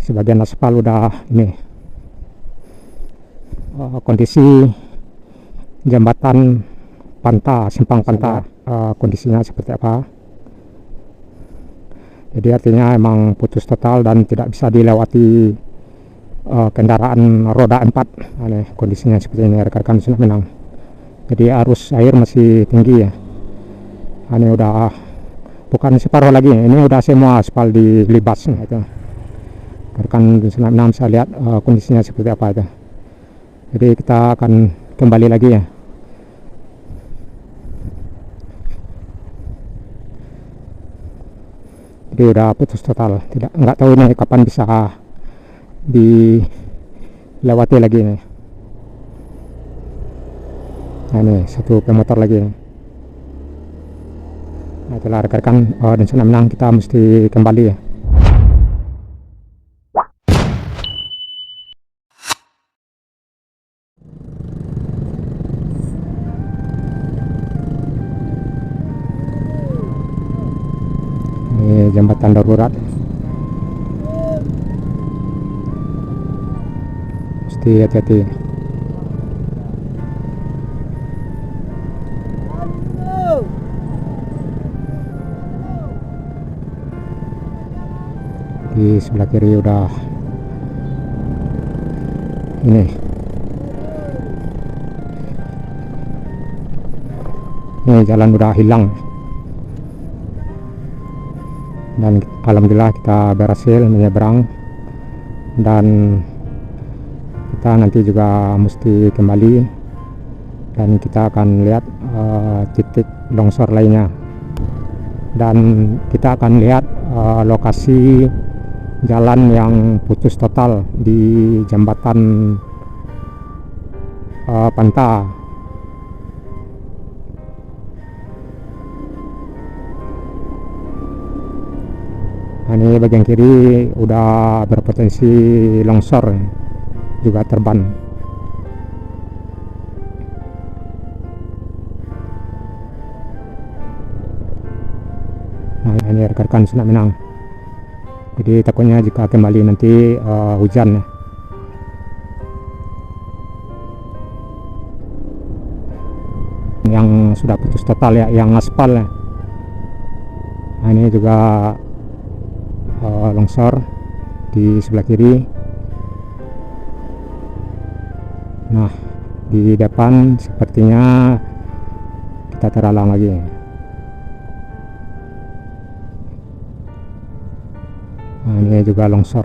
sebagian aspal udah ini. Kondisi jembatan Panta, simpang Panta, kondisinya seperti apa. Jadi artinya emang putus total dan tidak bisa dilewati kendaraan roda 4. Kondisinya seperti ini rekan-rekan Sunak Minang. Jadi arus air masih tinggi ya. Ini udah bukan separuh lagi, ini udah semua aspal dilibas itu. Rekan Sunak Minang bisa lihat kondisinya seperti apa itu. Jadi kita akan kembali lagi ya. Jadi udah putus total, nggak tahu ini kapan bisa dilewati lagi nih. Nah ini satu pemotor lagi. Nah itulah rekan-rekan dan Sunak Minang, kita mesti kembali ya. Ini jembatan darurat, mesti hati-hati. Di sebelah kiri udah ini jalan udah hilang, dan alhamdulillah kita berhasil menyeberang, dan kita nanti juga mesti kembali dan kita akan lihat titik longsor lainnya, dan kita akan lihat lokasi jalan yang putus total di jembatan Panta. Nah, ini bagian kiri udah berpotensi longsor, juga terban. Nah ini rekan-rekan Sunak Minang. Jadi takutnya jika kembali nanti hujan ya. Yang sudah putus total ya, yang aspal ya. Nah ini juga longsor di sebelah kiri. Nah di depan sepertinya kita terhalang lagi. Nah ini juga longsor.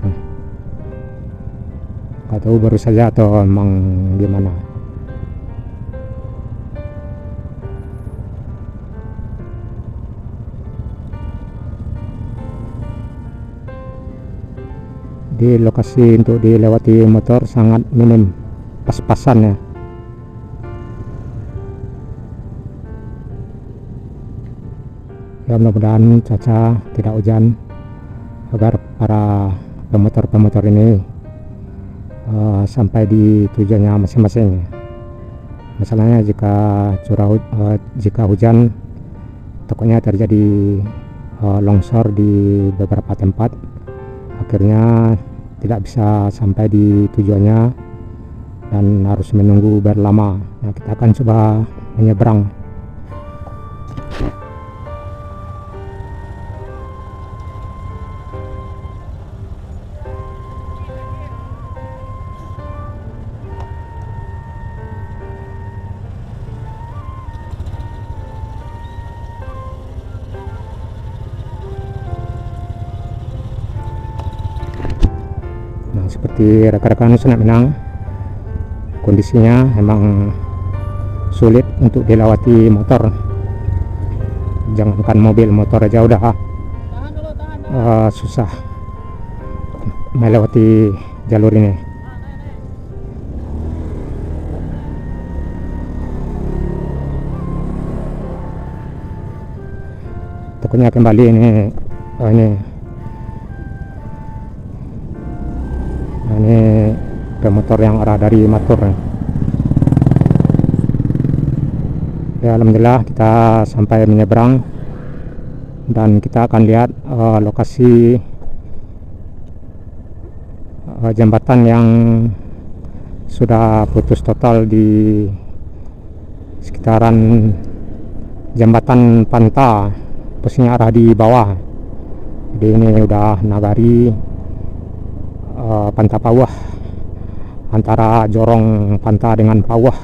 Nggak tahu baru saja atau emang gimana. Di lokasi untuk dilewati motor sangat minim, pas-pasan ya. Ya mudah-mudahan cuaca tidak hujan agar para pemotor-pemotor ini sampai di tujuannya masing-masing. Masalahnya jika hujan takutnya terjadi longsor di beberapa tempat, akhirnya tidak bisa sampai di tujuannya dan harus menunggu berlama. Nah, kita akan coba menyeberang. Nah, seperti rekan-rekan Sunak Minang, kondisinya memang sulit untuk dilewati motor. Jangankan mobil, motor aja udah susah melewati jalur ini. Takutnya kembali ini ini pemotor yang arah dari Matur. Ya alhamdulillah kita sampai menyeberang dan kita akan lihat lokasi jembatan yang sudah putus total di sekitaran jembatan Panta, posisinya arah di bawah. Jadi ini udah nagari Panta Pawah, antara jorong Panta dengan Pawah.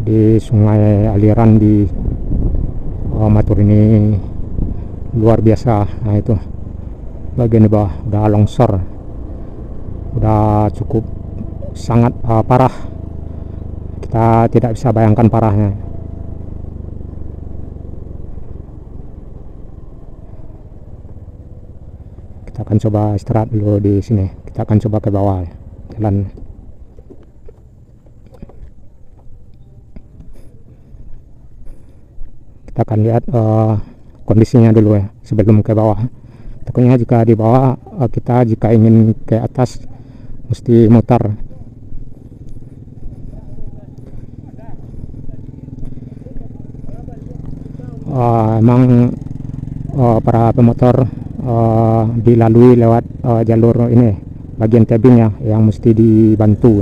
Di sungai aliran di Matur ini luar biasa. Nah itu bagian di bawah udah longsor, udah cukup sangat parah. Kita tidak bisa bayangkan parahnya. Kita akan coba istirahat dulu di sini. Kita akan coba ke bawah jalan. Kita akan lihat kondisinya dulu ya sebelum ke bawah. Takutnya jika di bawah kita jika ingin ke atas mesti mutar. Emang para pemotor dilalui lewat jalur ini bagian tebing ya, yang mesti dibantu.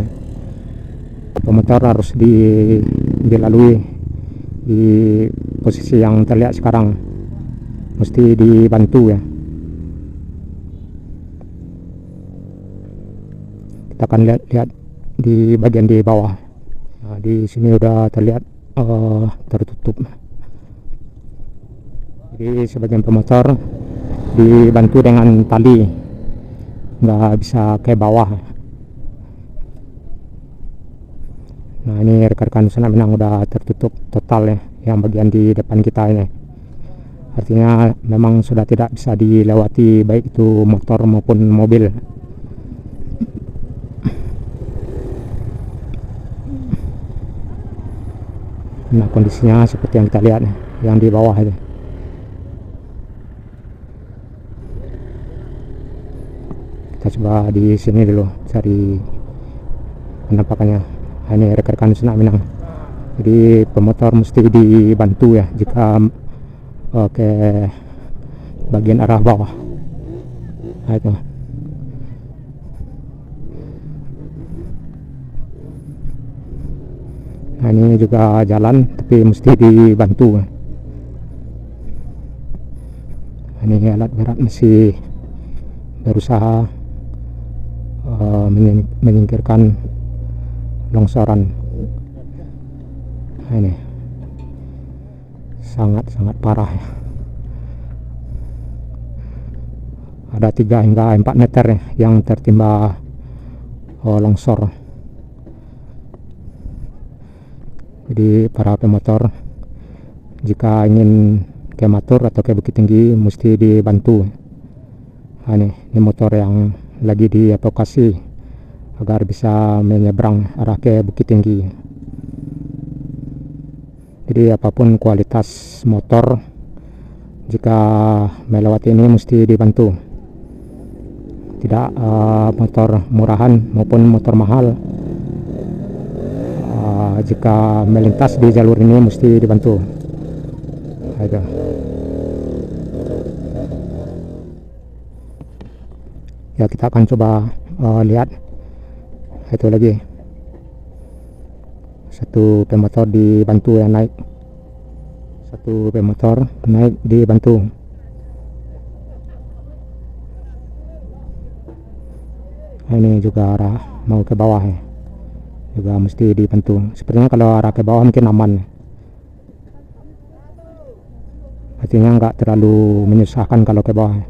Pemotor harus dilalui di posisi yang terlihat sekarang, mesti dibantu ya. Kita akan lihat di bagian di bawah. Nah, di sini udah terlihat tertutup. Jadi sebagian pemotor dibantu dengan tali, nggak bisa ke bawah. Nah ini rekan-rekan Nusantara Minang udah tertutup total ya, yang bagian di depan kita ini. Artinya memang sudah tidak bisa dilewati baik itu motor maupun mobil. Nah kondisinya seperti yang kita lihat nih, yang di bawah aja. Kita coba di sini dulu cari penampakannya. Nah, ini rekan-rekan Nusantara Minang. Jadi pemotor mesti dibantu ya jika ke bagian arah bawah. Nah itu. Nah ini juga jalan tapi mesti dibantu. Nah, ini alat berat masih berusaha menyingkirkan longsoran. Nah, ini sangat parah ya. Ada 3 hingga 4 meter ya yang tertimpa longsor. Jadi para pemotor jika ingin ke Matur atau ke Bukit Tinggi mesti dibantu. Nah, ini motor yang lagi dievakuasi agar bisa menyeberang arah ke Bukit Tinggi. Jadi apapun kualitas motor, jika melewati ini mesti dibantu. Tidak motor murahan maupun motor mahal, jika melintas di jalur ini mesti dibantu. Ayo. Ya kita akan coba lihat itu lagi satu pemotor dibantu yang naik, satu pemotor naik dibantu. Nah, ini juga arah mau ke bawah ya, juga mesti dibantu. Sepertinya kalau arah ke bawah mungkin aman, artinya nggak terlalu menyusahkan kalau ke bawah.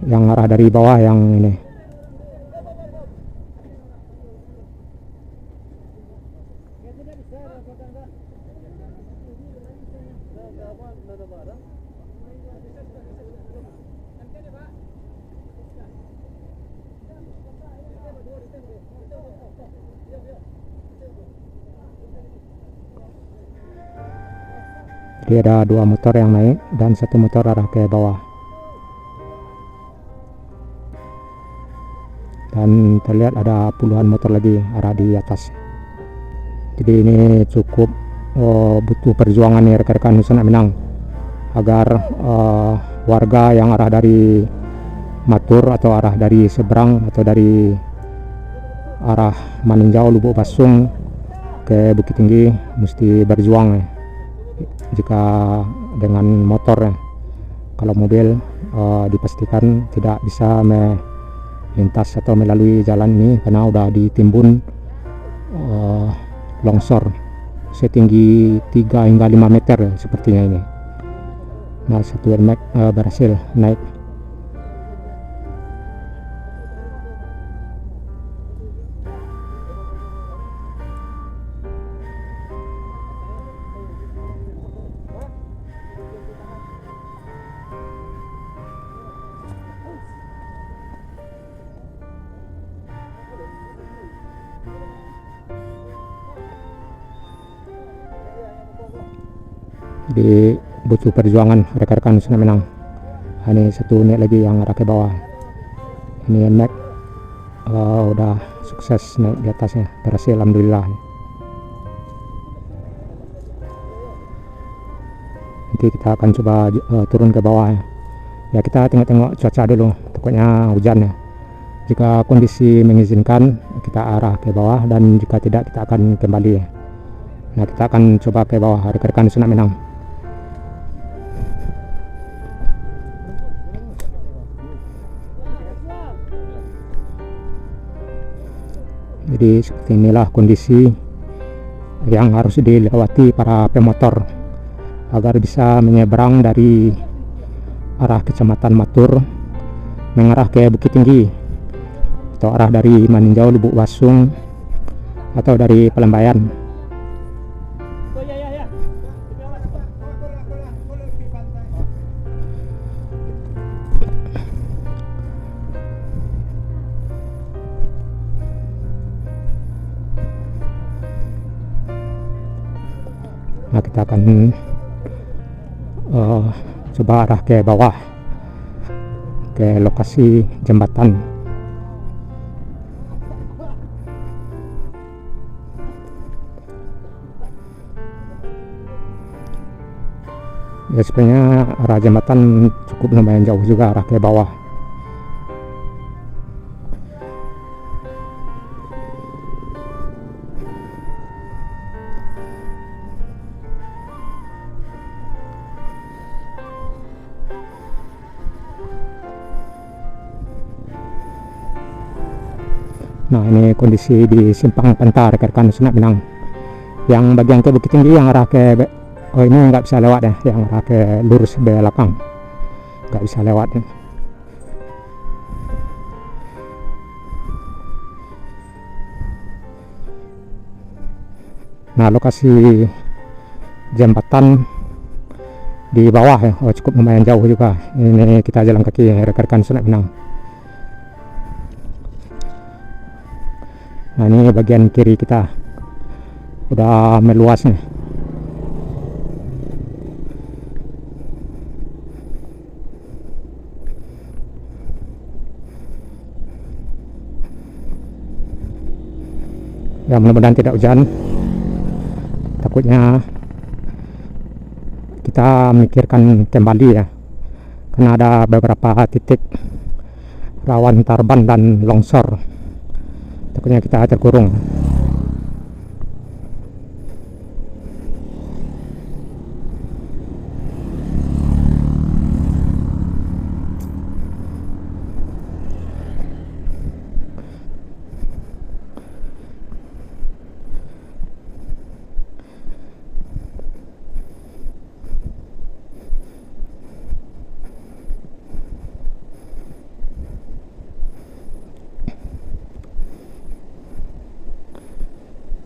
Yang arah dari bawah yang ini. Jadi ada 2 motor yang naik dan 1 motor arah ke bawah. Dan terlihat ada puluhan motor lagi arah di atas. Jadi ini cukup butuh perjuangan nih rekan-rekan Nusantara Minang agar warga yang arah dari Matur atau arah dari seberang atau dari arah Maninjau Lubuk Basung ke Bukit Tinggi mesti berjuang ya, jika dengan motor ya. Kalau mobil dipastikan tidak bisa melintas atau melalui jalan ini karena udah ditimbun longsor setinggi 3 hingga 5 meter ya, sepertinya ini. Nah, satu Air Max berhasil naik. Jadi butuh perjuangan rekan-rekan sudah menang. Ini satu unit lagi yang arah ke bawah. Ini naik udah sukses naik di atasnya, berhasil alhamdulillah. Nanti kita akan coba turun ke bawah ya. Kita tengok-tengok cuaca dulu, takutnya hujan ya. Jika kondisi mengizinkan kita arah ke bawah, dan jika tidak kita akan kembali ya. Nah, kita akan coba ke bawah rekan-rekan sudah menang. Jadi seperti inilah kondisi yang harus dilewati para pemotor agar bisa menyeberang dari arah Kecamatan Matur mengarah ke Bukit Tinggi, atau arah dari Maninjau Lubuk Basung atau dari Palembayan. Nah, kita akan coba arah ke bawah ke lokasi jembatan. Ya, sebenarnya arah jembatan cukup lumayan jauh juga arah ke bawah. Nah, ini kondisi di Simpang Penta rekan-rekan Sunak Minang. Yang bagian ke Bukit Tinggi yang arah ke ini nggak bisa lewat ya, yang arah ke lurus belakang nggak bisa lewat ya. Nah, lokasi jembatan di bawah ya, cukup lumayan jauh juga. Ini kita jalan kaki rekan-rekan Sunak Minang. Nah, ini bagian kiri kita udah meluas nih. Ya, mudah-mudahan tidak hujan. Takutnya kita memikirkan kembali ya, karena ada beberapa titik rawan tarban dan longsor. Takutnya kita terkurung.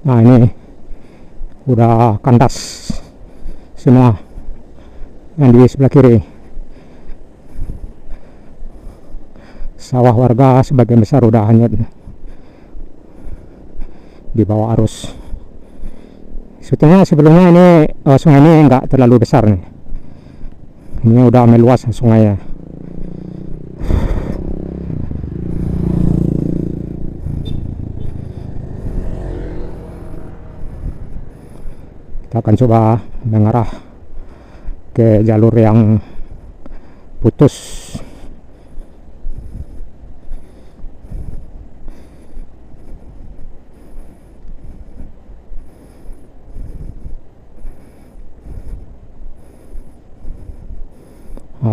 Nah, ini udah kandas semua yang di sebelah kiri. Sawah warga sebagian besar udah hanyut di bawah arus. Sebetulnya sebelumnya ini sungai ini enggak terlalu besar nih. Ini udah meluas sungainya. Kita akan coba mengarah ke jalur yang putus.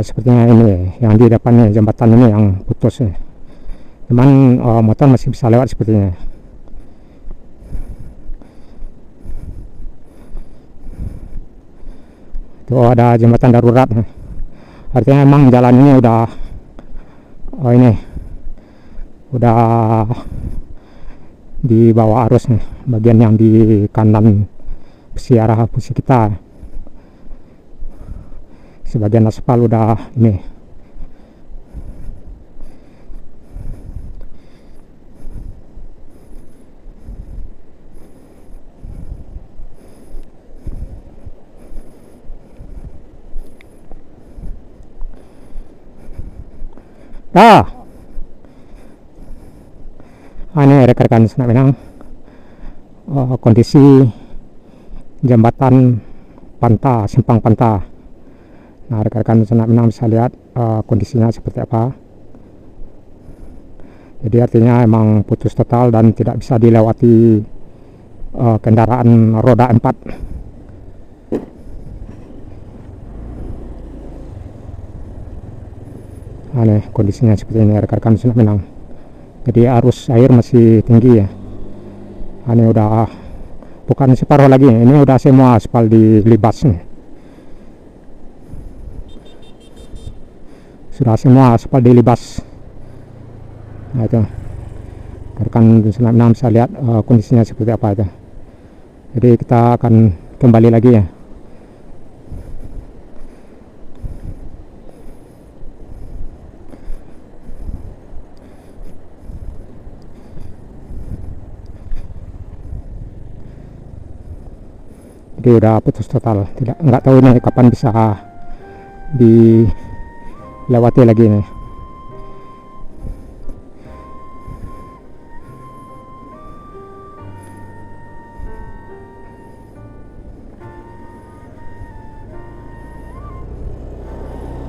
Sepertinya ini yang di depannya jembatan ini yang putus ya. Cuman motor masih bisa lewat sepertinya. Itu ada jembatan darurat. Artinya memang jalan ini udah udah di bawah arus nih, bagian yang di kanan besi arah besi kita. Sebagian aspal udah ini. Ini rekan-rekan Senak Minang, kondisi jembatan Panta, simpang Panta. Nah, rekan-rekan Senak Minang bisa lihat kondisinya seperti apa. Jadi artinya emang putus total dan tidak bisa dilewati kendaraan roda 4. Nah, nih, kondisinya seperti ini rekan-rekan Senak Minang. Jadi arus air masih tinggi ya. Ini udah bukan separuh lagi, ini udah semua aspal dilibas nih. Sudah semua aspal dilibas. Nah itu rekan Senak Minang bisa lihat kondisinya seperti apa itu. Jadi kita akan kembali lagi ya. Jadi udah putus total, nggak tahu ini kapan bisa dilewati lagi nih.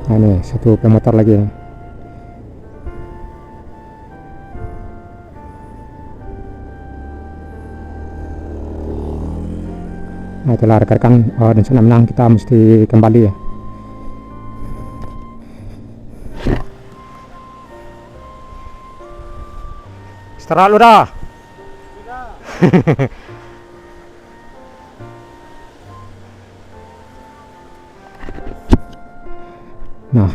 Nah ini satu pemotor lagi nih. Nah itulah rekan-rekan dan Senak Minang, kita mesti kembali ya. Istirahat lu dah. Nah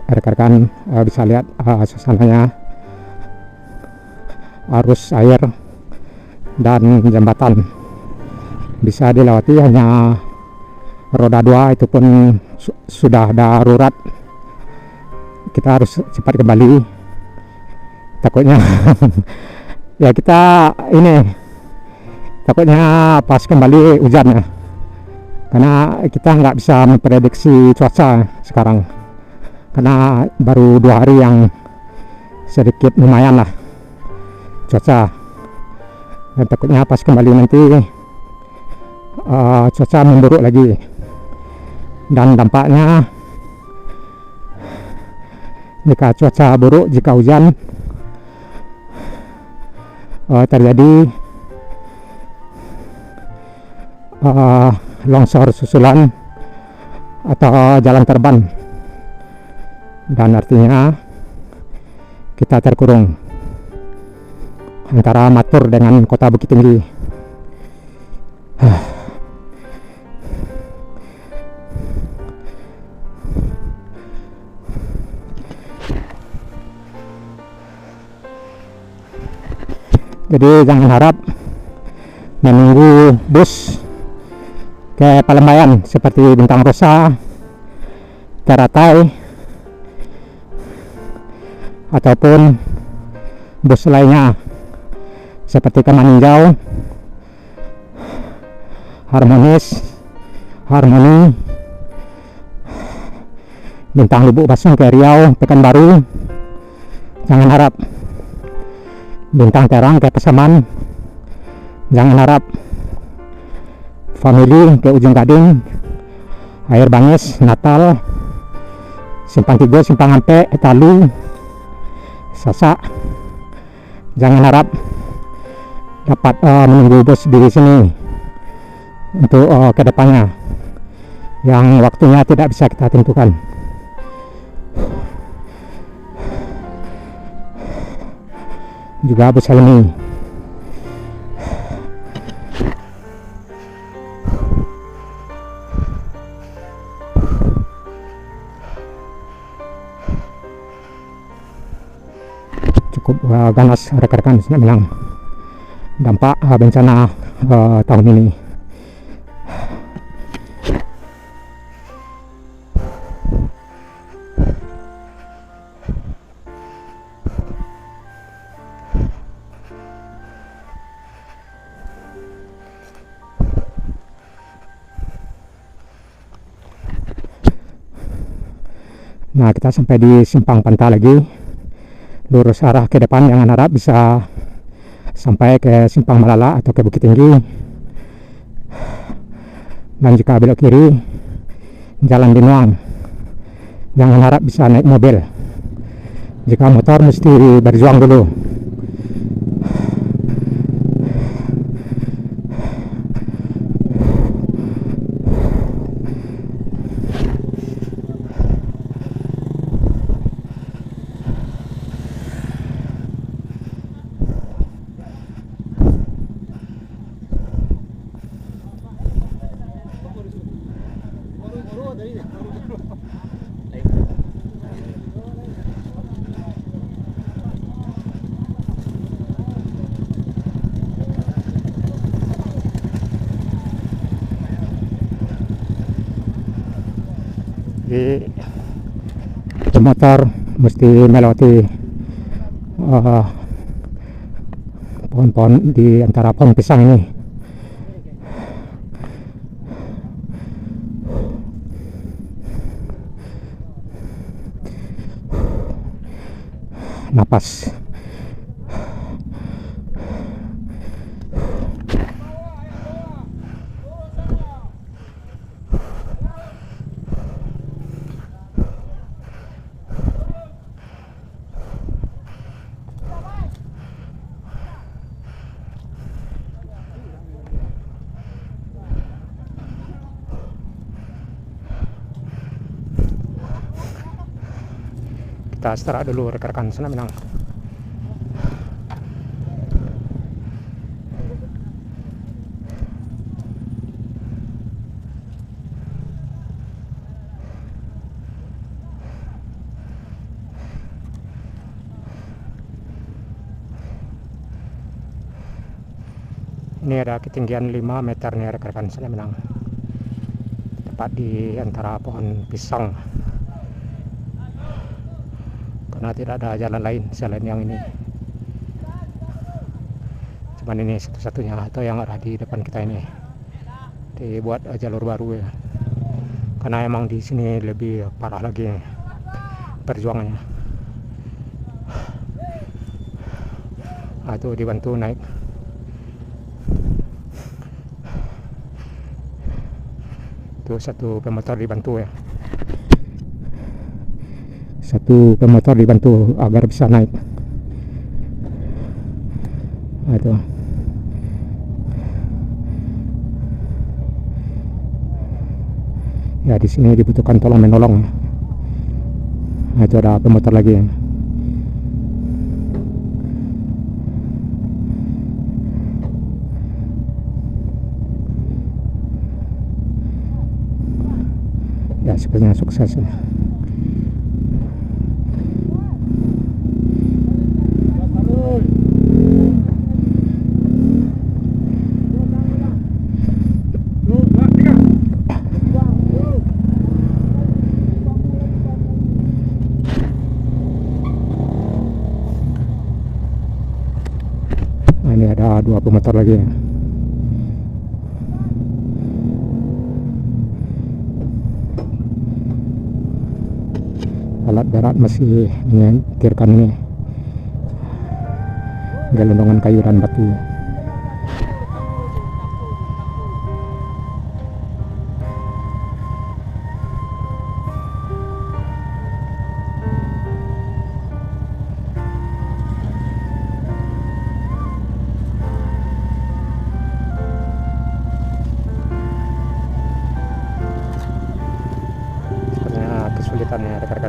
rekan-rekan bisa lihat suasananya, arus air dan jembatan bisa dilewati hanya roda 2, itu pun sudah darurat. Kita harus cepat kembali, takutnya ya kita ini takutnya pas kembali hujan ya, karena kita nggak bisa memprediksi cuaca sekarang, karena baru 2 hari yang sedikit lumayan lah cuaca, dan takutnya pas kembali nanti cuaca memburuk lagi, dan dampaknya jika cuaca buruk, jika hujan terjadi longsor susulan atau jalan terbang, dan artinya kita terkurung antara Matur dengan kota Bukit Tinggi. Jadi jangan harap menunggu bus ke Palembayan seperti Bintang Rosa, Teratai, ataupun bus lainnya seperti Kemaninjau, Harmoni, Bintang Lubuk Basung ke Riau, Pekanbaru. Jangan harap. Bintang Terang ke Pasaman. Jangan harap. Family ke Ujung Gading, Air Bangis, Natal, simpang 3, simpang Ampe, Talu, Sasak. Jangan harap dapat menunggu bus di sini untuk kedepannya, yang waktunya tidak bisa kita tentukan. Juga bus Helmi. Cukup ganas rekan-rekan saya bilang dampak bencana tahun ini. Nah, kita sampai di simpang Panta lagi, lurus arah ke depan, yang harap bisa sampai ke simpang Malala atau ke Bukit Tinggi. Dan jika belok kiri, jalan Binuang, yang harap bisa naik mobil. Jika motor mesti berjuang dulu. Jadi pemotor mesti melewati pohon-pohon di antara pohon pisang ini. Napas. Kita istirahat dulu rekan-rekan sana Minang. Ini ada ketinggian 5 meter nih rekan-rekan sana Minang, tepat di antara pohon pisang, karena tidak ada jalan lain selain yang ini. Cuman ini satu-satunya, atau yang ada di depan kita ini dibuat jalur baru ya, karena emang di sini lebih parah lagi perjuangannya. Nah, itu dibantu naik. Itu satu pemotor dibantu ya, satu pemotor dibantu agar bisa naik. Nah, itu ya, di sini dibutuhkan tolong menolong. Nah, itu ada pemotor lagi ya. Ya, sepertinya sukses ya. Nah, ini ada 2 pemotor lagi ya. Alat berat masih menyingkirkan ini gelondongan kayu dan batu.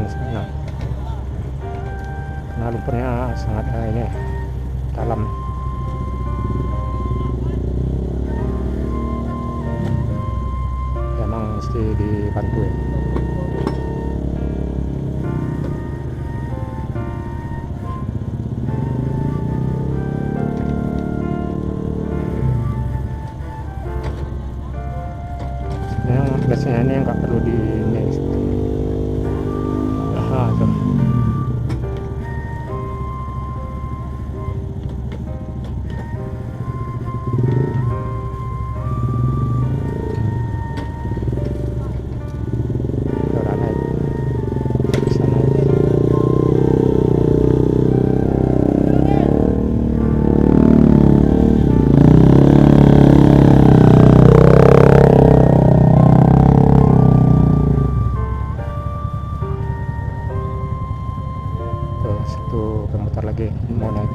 rekan-rekan semua. Karena lumpurnya sangat ini dalam. Memang mesti dibantu ya. Yang biasanya ini nggak perlu di ini. Tuh. Udah naik. Bisa naik. Tuh, satu komuter lagi mau naik.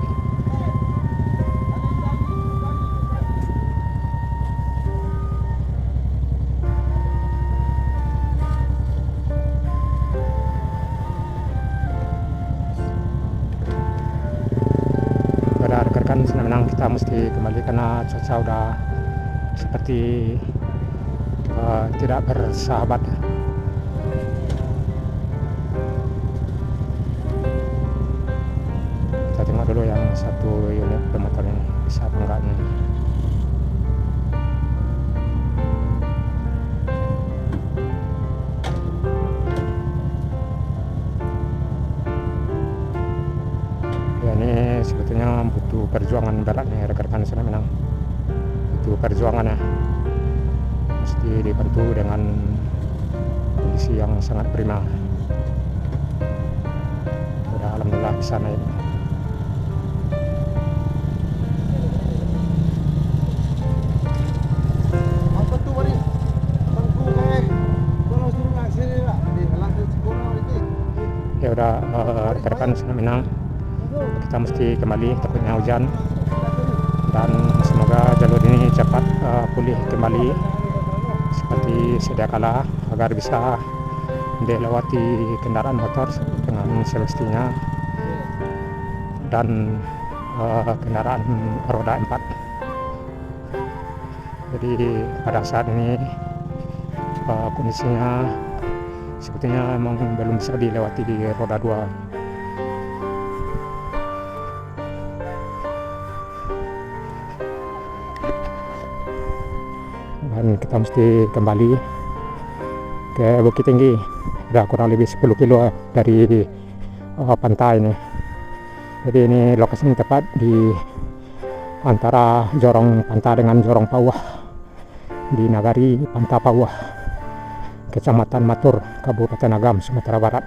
Pada rekan-rekan senang kita mesti kembali karena cuaca udah seperti tidak bersahabat. Kita tengok dulu yang satu unit pemotor ini bisa apa enggak nih. Ya, ini sebetulnya butuh perjuangan berat nih rekan-rekan senang butuh perjuangan ya. Mesti dibantu dengan kondisi yang sangat prima. Udah alhamdulillah bisa naik. Ya udah rekan-rekan senang kita mesti kembali, takutnya hujan, dan semoga jalur ini cepat pulih kembali seperti sedia kala agar bisa dilewati kendaraan motor dengan semestinya dan kendaraan roda 4. Jadi pada saat ini kondisinya sebetulnya memang belum bisa dilewati di roda 2. Dan kita mesti kembali ke Bukit Tinggi, udah kurang lebih 10 kilo dari pantai ini. Jadi ini lokasinya tepat di antara Jorong Panta dengan Jorong Pauah di Nagari Panta Pauah, Kecamatan Matur, Kabupaten Agam, Sumatera Barat.